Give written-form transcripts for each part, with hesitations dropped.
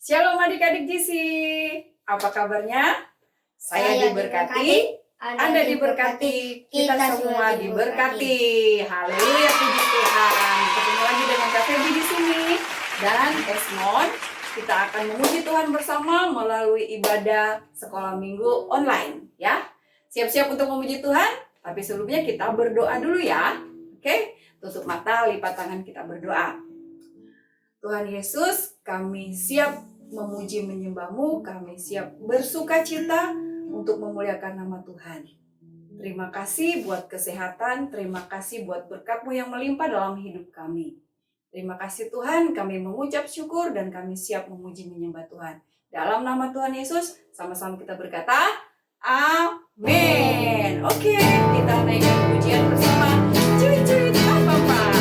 Shalom adik-adik GC, apa kabarnya? Saya diberkati, Anda diberkati, kita semua diberkati. Haleluya, puji Tuhan. Ketemu lagi dengan Kak Febi di sini dan Esmon. Kita akan memuji Tuhan bersama melalui ibadah sekolah minggu online, ya. Siap-siap untuk memuji Tuhan, tapi sebelumnya kita berdoa dulu ya. Oke, tutup mata, lipat tangan, kita berdoa. Tuhan Yesus, kami siap memuji menyembah-Mu, kami siap bersuka cita untuk memuliakan nama Tuhan. Terima kasih buat kesehatan, terima kasih buat berkat-Mu yang melimpah dalam hidup kami. Terima kasih Tuhan, kami mengucap syukur dan kami siap memuji menyembah Tuhan. Dalam nama Tuhan Yesus, sama-sama kita berkata, Amin. Oke, kita naikkan pujian bersama. Cuit-cuit, apa-apa.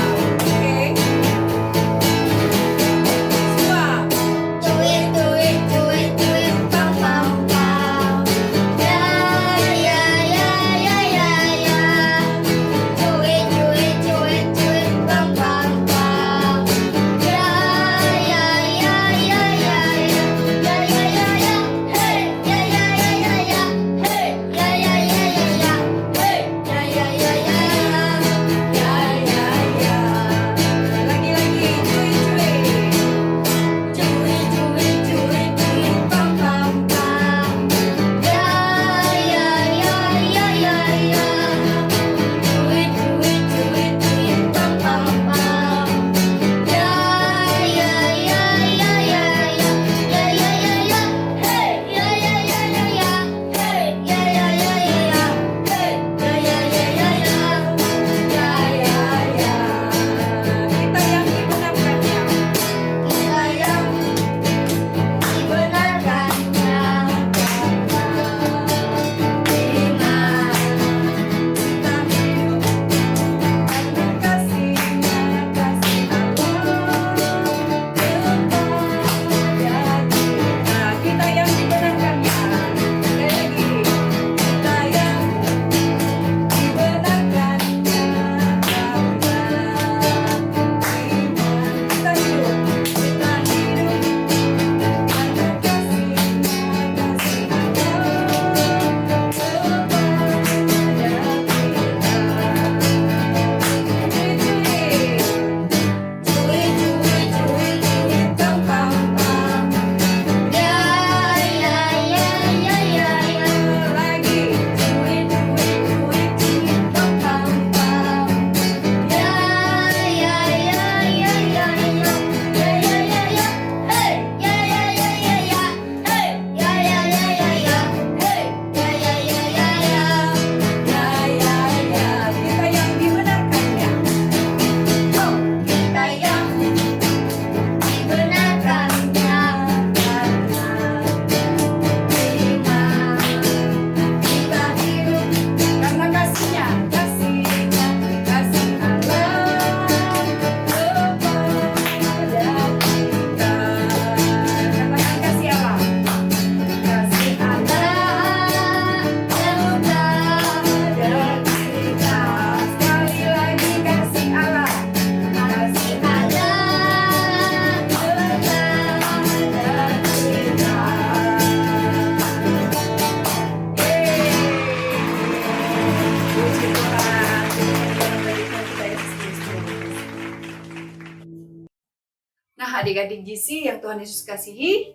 Adik-adik GC yang Tuhan Yesus kasihi,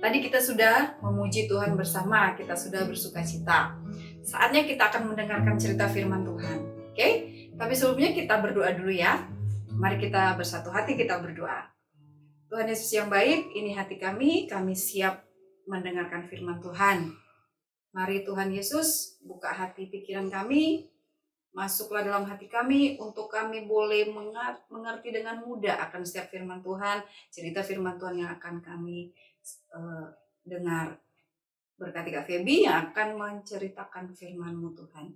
tadi kita sudah memuji Tuhan bersama, kita sudah bersuka cita. Saatnya kita akan mendengarkan cerita firman Tuhan. Oke? Tapi sebelumnya kita berdoa dulu ya. Mari kita bersatu hati, kita berdoa. Tuhan Yesus yang baik, ini hati kami siap mendengarkan firman Tuhan. Mari Tuhan Yesus buka hati pikiran kami, masuklah dalam hati kami untuk kami boleh mengerti dengan mudah akan setiap firman Tuhan, cerita firman Tuhan yang akan kami dengar. Berkati Kak Febi yang akan menceritakan firman-Mu Tuhan.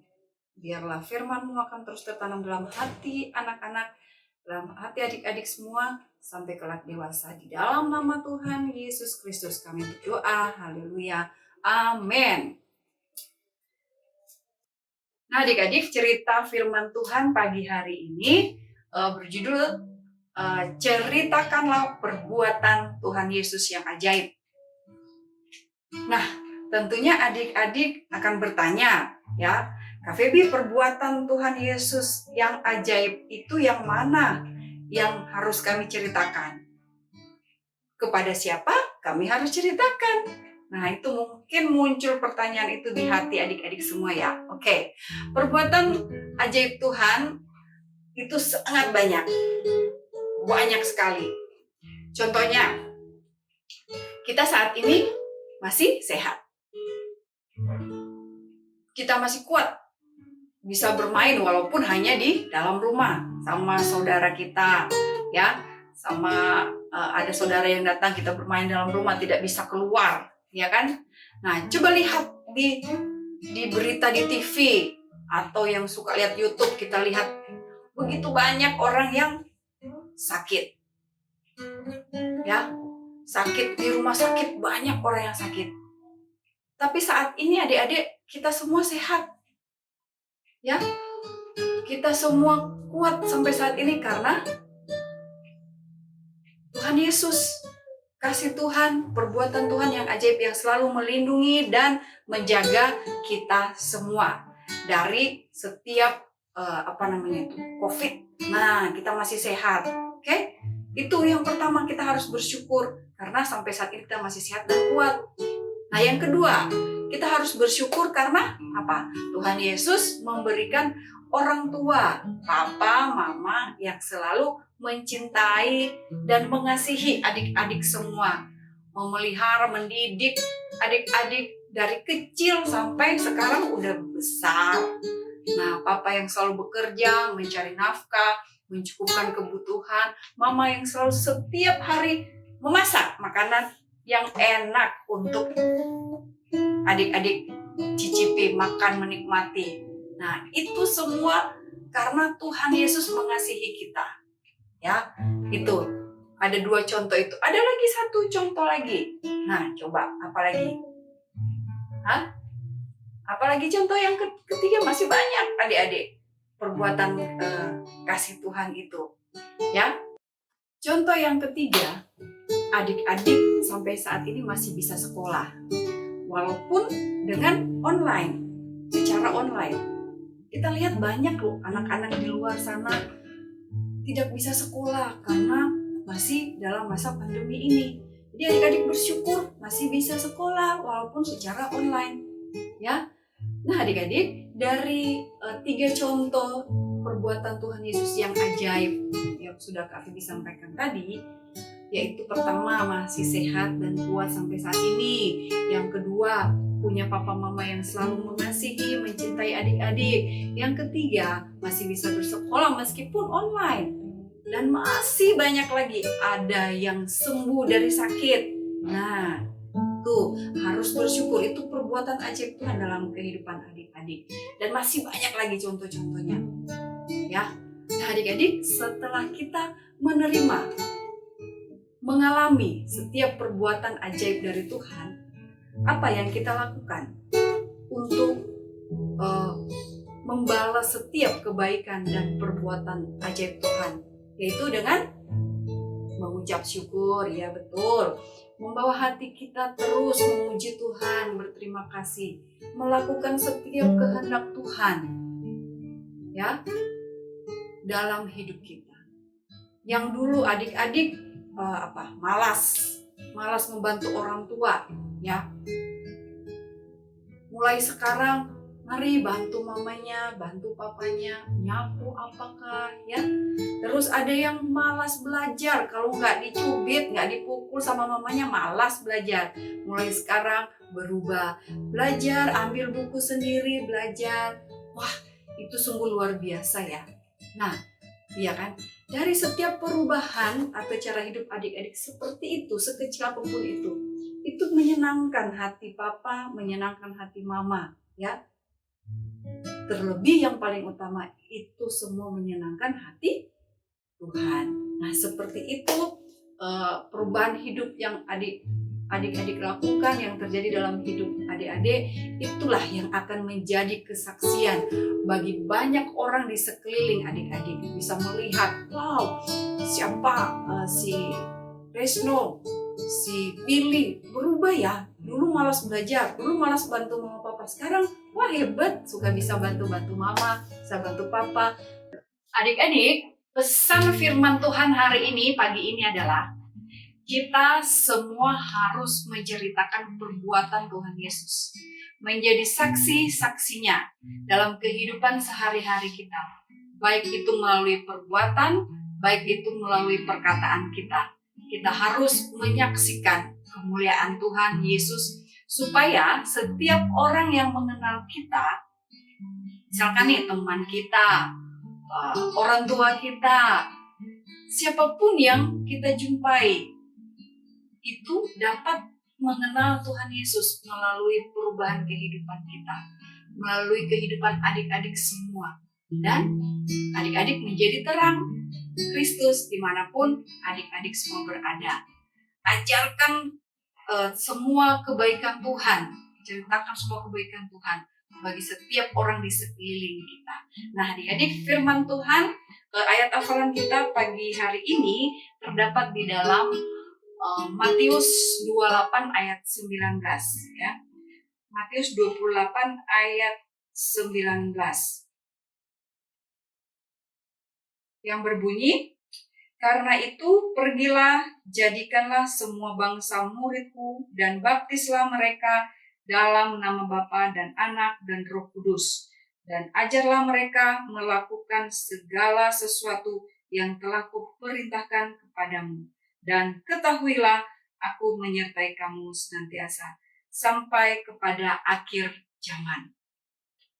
Biarlah firman-Mu akan terus tertanam dalam hati anak-anak, dalam hati adik-adik semua, sampai kelak dewasa. Di dalam nama Tuhan Yesus Kristus kami berdoa. Haleluya. Amin. Nah adik-adik, cerita firman Tuhan pagi hari ini berjudul ceritakanlah perbuatan Tuhan Yesus yang ajaib. Nah, tentunya adik-adik akan bertanya, ya, Kak Feby, perbuatan Tuhan Yesus yang ajaib itu yang mana yang harus kami ceritakan? Kepada siapa kami harus ceritakan? Nah, itu mungkin muncul pertanyaan itu di hati adik-adik semua ya. Oke, perbuatan ajaib Tuhan itu sangat banyak. Banyak sekali. Contohnya, kita saat ini masih sehat. Kita masih kuat. Bisa bermain walaupun hanya di dalam rumah sama saudara kita, ya. Sama ada saudara yang datang, kita bermain dalam rumah, tidak bisa keluar, ya kan? Nah, coba lihat di berita di TV atau yang suka lihat YouTube, kita lihat begitu banyak orang yang sakit. Ya, sakit di rumah sakit, banyak orang yang sakit. Tapi saat ini adik-adik kita semua sehat. Ya, kita semua kuat sampai saat ini karena Tuhan Yesus, kasih Tuhan, perbuatan Tuhan yang ajaib yang selalu melindungi dan menjaga kita semua dari setiap COVID. Nah, kita masih sehat. Oke? Itu yang pertama, kita harus bersyukur karena sampai saat ini kita masih sehat dan kuat. Nah, yang kedua, kita harus bersyukur karena apa? Tuhan Yesus memberikan orang tua, papa, mama yang selalu mencintai dan mengasihi adik-adik semua. Memelihara, mendidik adik-adik dari kecil sampai sekarang udah besar. Nah, papa yang selalu bekerja, mencari nafkah, mencukupkan kebutuhan. Mama yang selalu setiap hari memasak makanan yang enak untuk adik-adik cicipi, makan, menikmati. Nah, itu semua karena Tuhan Yesus mengasihi kita. Ya, itu. Ada 2 contoh itu. Ada lagi 1 contoh lagi. Nah, coba apa lagi? Apalagi contoh yang ketiga, masih banyak adik-adik perbuatan kasih Tuhan itu. Ya. Contoh yang ketiga, adik-adik sampai saat ini masih bisa sekolah. Walaupun dengan online, secara online. Kita lihat banyak loh anak-anak di luar sana tidak bisa sekolah karena masih dalam masa pandemi ini. Jadi adik-adik bersyukur masih bisa sekolah walaupun secara online. Ya. Nah, adik-adik, dari 3 contoh perbuatan Tuhan Yesus yang ajaib yang sudah Kak Feby sampaikan tadi, yaitu pertama masih sehat dan kuat sampai saat ini. Yang kedua, punya papa mama yang selalu mengasihi, mencintai adik-adik. Yang ketiga, masih bisa bersekolah meskipun online. Dan masih banyak lagi, ada yang sembuh dari sakit. Nah, tuh harus bersyukur, itu perbuatan ajaib Tuhan dalam kehidupan adik-adik. Dan masih banyak lagi contoh-contohnya. Ya. Nah, adik-adik, setelah kita mengalami setiap perbuatan ajaib dari Tuhan, apa yang kita lakukan untuk membalas setiap kebaikan dan perbuatan ajaib Tuhan? Yaitu dengan mengucap syukur, ya betul. Membawa hati kita terus memuji Tuhan, berterima kasih, melakukan setiap kehendak Tuhan, ya, dalam hidup kita. Yang dulu adik-adik malas membantu orang tua, ya. Mulai sekarang mari bantu mamanya, bantu papanya, nyapu apakah, ya. Terus ada yang malas belajar, kalau nggak dicubit, nggak dipukul sama mamanya, malas belajar. Mulai sekarang berubah, belajar, ambil buku sendiri, belajar. Wah, itu sungguh luar biasa ya. Nah, iya kan? Dari setiap perubahan atau cara hidup adik-adik seperti itu, sekecil apapun itu menyenangkan hati papa, menyenangkan hati mama, ya. Terlebih yang paling utama, itu semua menyenangkan hati Tuhan. Nah, seperti itu perubahan hidup yang adik-adik lakukan, yang terjadi dalam hidup adik-adik, itulah yang akan menjadi kesaksian bagi banyak orang di sekeliling adik-adik. Bisa melihat, wow, siapa si Resno, si Billy berubah ya. Dulu malas belajar, dulu malas bantu mama papa. Sekarang, wah hebat, suka bisa bantu-bantu mama, bisa bantu papa. Adik-adik, pesan firman Tuhan hari ini, pagi ini adalah kita semua harus menceritakan perbuatan Tuhan Yesus, menjadi saksi-saksinya dalam kehidupan sehari-hari kita, baik itu melalui perbuatan, baik itu melalui perkataan kita. Kita harus menyaksikan kemuliaan Tuhan Yesus, supaya setiap orang yang mengenal kita, misalkan nih teman kita, orang tua kita, siapapun yang kita jumpai, itu dapat mengenal Tuhan Yesus melalui perubahan kehidupan kita, melalui kehidupan adik-adik semua. Dan adik-adik menjadi terang Kristus dimanapun adik-adik semua berada. Ajarkan semua kebaikan Tuhan, ceritakan semua kebaikan Tuhan bagi setiap orang di sekeliling kita. Nah adik-adik, firman Tuhan, ayat hafalan kita pagi hari ini terdapat di dalam Matius 28 ayat 19 ya. Matius 28 ayat 19 yang berbunyi, "Karena itu pergilah, jadikanlah semua bangsa muridku dan baptislah mereka dalam nama Bapa dan Anak dan Roh Kudus, dan ajarlah mereka melakukan segala sesuatu yang telah kuperintahkan kepadamu. Dan ketahuilah, aku menyertai kamu senantiasa sampai kepada akhir zaman."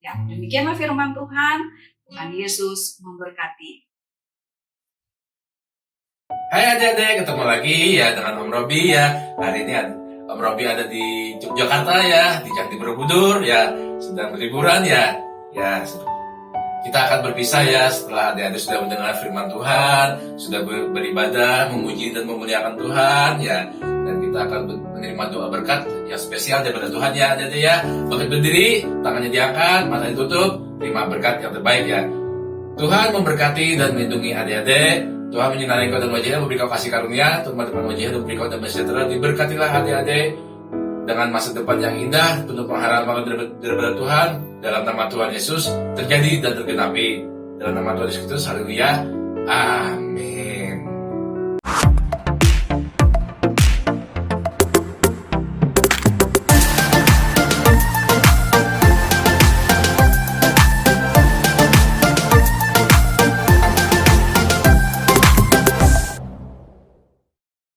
Ya, demikianlah firman Tuhan. Tuhan Yesus memberkati. Hai adik-adik, ketemu lagi ya dengan Om Robi ya. Hari ini Om Robi ada di Yogyakarta ya, di Candi Borobudur ya, sedang berliburan ya. Ya, kita akan berpisah ya setelah adik-adik sudah mendengar firman Tuhan, sudah beribadah, memuji dan memuliakan Tuhan ya. Dan kita akan menerima doa berkat yang spesial daripada Tuhan ya adik-adik ya. Bangkit berdiri, tangannya diangkat, mata ditutup, terima berkat yang terbaik ya. Tuhan memberkati dan melindungi adik-adik. Tuhan menyinari kau dan wajahnya, memberi kau kasih karunia, teman-teman wajahnya, dan memberi kau damai sejahtera. Diberkatilah adik-adik dengan masa depan yang indah, penuh pengharapan daripada Tuhan. Dalam nama Tuhan Yesus terjadi dan tergenapi. Dalam nama Tuhan Yesus Kristus, haleluya. Amin.